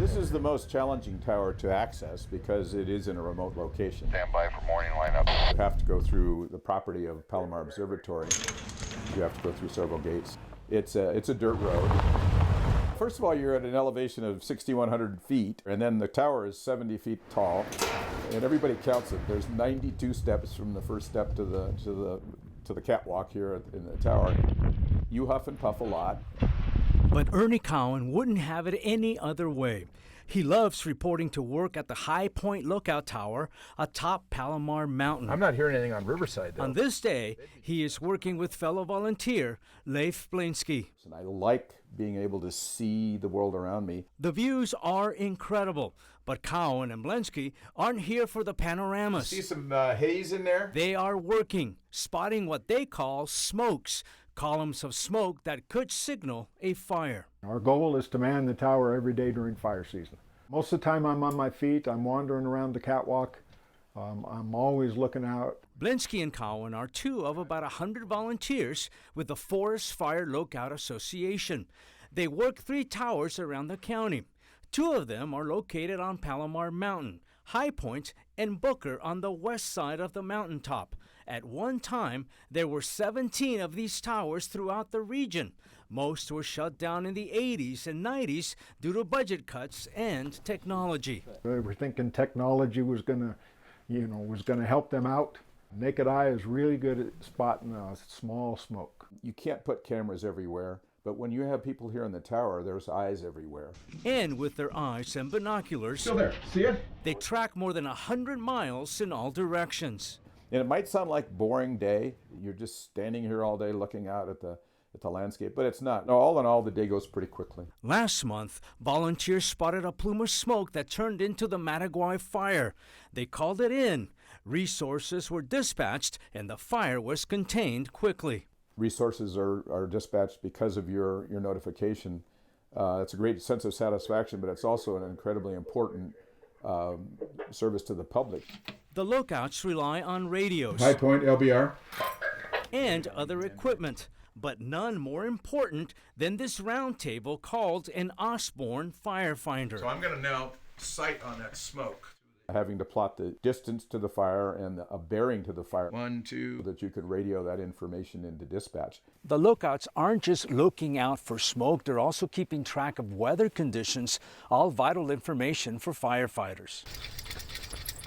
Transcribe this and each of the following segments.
This is the most challenging tower to access because it is in a remote location. Stand by for morning lineup. You have to go through the property of Palomar Observatory. You have to go through several gates. It's a dirt road. First of all, you're at an elevation of 6,100 feet, and then the tower is 70 feet tall, and everybody counts it. There's 92 steps from the first step to the catwalk here in the tower. You huff and puff a lot. But Ernie Cowan wouldn't have it any other way. He loves reporting to work at the High Point Lookout Tower atop Palomar Mountain. I'm not hearing anything on Riverside, though. On this day, he is working with fellow volunteer Leif Blinsky. And I like being able to see the world around me. The views are incredible, but Cowan and Blinsky aren't here for the panoramas. See some haze in there? They are working, spotting what they call smokes, columns of smoke that could signal a fire. Our goal is to man the tower every day during fire season. Most of the time I'm on my feet, I'm wandering around the catwalk, I'm always looking out. Blinsky and Cowan are two of about 100 volunteers with the Forest Fire Lookout Association. They work 3 towers around the county. 2 of them are located on Palomar Mountain, High Point, and Booker on the west side of the mountaintop. At one time, there were 17 of these towers throughout the region. Most were shut down in the 80s and 90s due to budget cuts and technology. They were thinking technology was going to help them out. Naked eye is really good at spotting a small smoke. You can't put cameras everywhere, but when you have people here in the tower, there's eyes everywhere. And with their eyes and binoculars, Still there. See it? they track more than 100 miles in all directions. And it might sound like a boring day. You're just standing here all day looking out at the landscape, but it's not. No, all in all, the day goes pretty quickly. Last month, volunteers spotted a plume of smoke that turned into the Mataguay fire. They called it in. Resources were dispatched, and the fire was contained quickly. Resources are dispatched because of your notification. It's a great sense of satisfaction, but it's also an incredibly important service to the public. The lookouts rely on radios High Point, LBR. and other equipment, but none more important than this round table called an Osborne Firefinder. So I'm going to now sight on that smoke. Having to plot the distance to the fire and a bearing to the fire 1, 2. so that you can radio that information into dispatch. The lookouts aren't just looking out for smoke, they're also keeping track of weather conditions, all vital information for firefighters.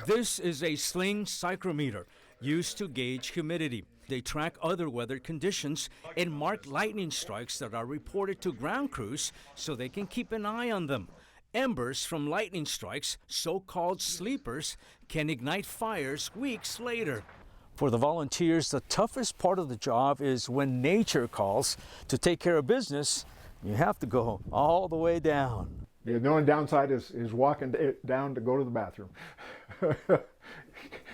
This is a sling psychrometer used to gauge humidity. They track other weather conditions and mark lightning strikes that are reported to ground crews so they can keep an eye on them. Embers from lightning strikes, so-called sleepers, can ignite fires weeks later. For the volunteers, the toughest part of the job is when nature calls. To take care of business, you have to go all the way down. The only downside is walking down to go to the bathroom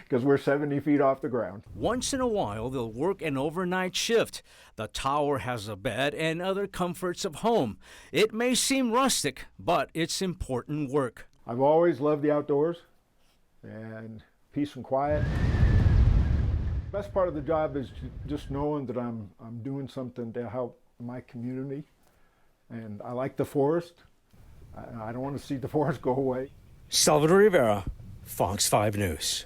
because we're 70 feet off the ground. Once in a while, they'll work an overnight shift. The tower has a bed and other comforts of home. It may seem rustic, but it's important work. I've always loved the outdoors and peace and quiet. The best part of the job is just knowing that I'm doing something to help my community, and I like the forest. I don't want to see the forest go away. Salvador Rivera, Fox 5 News.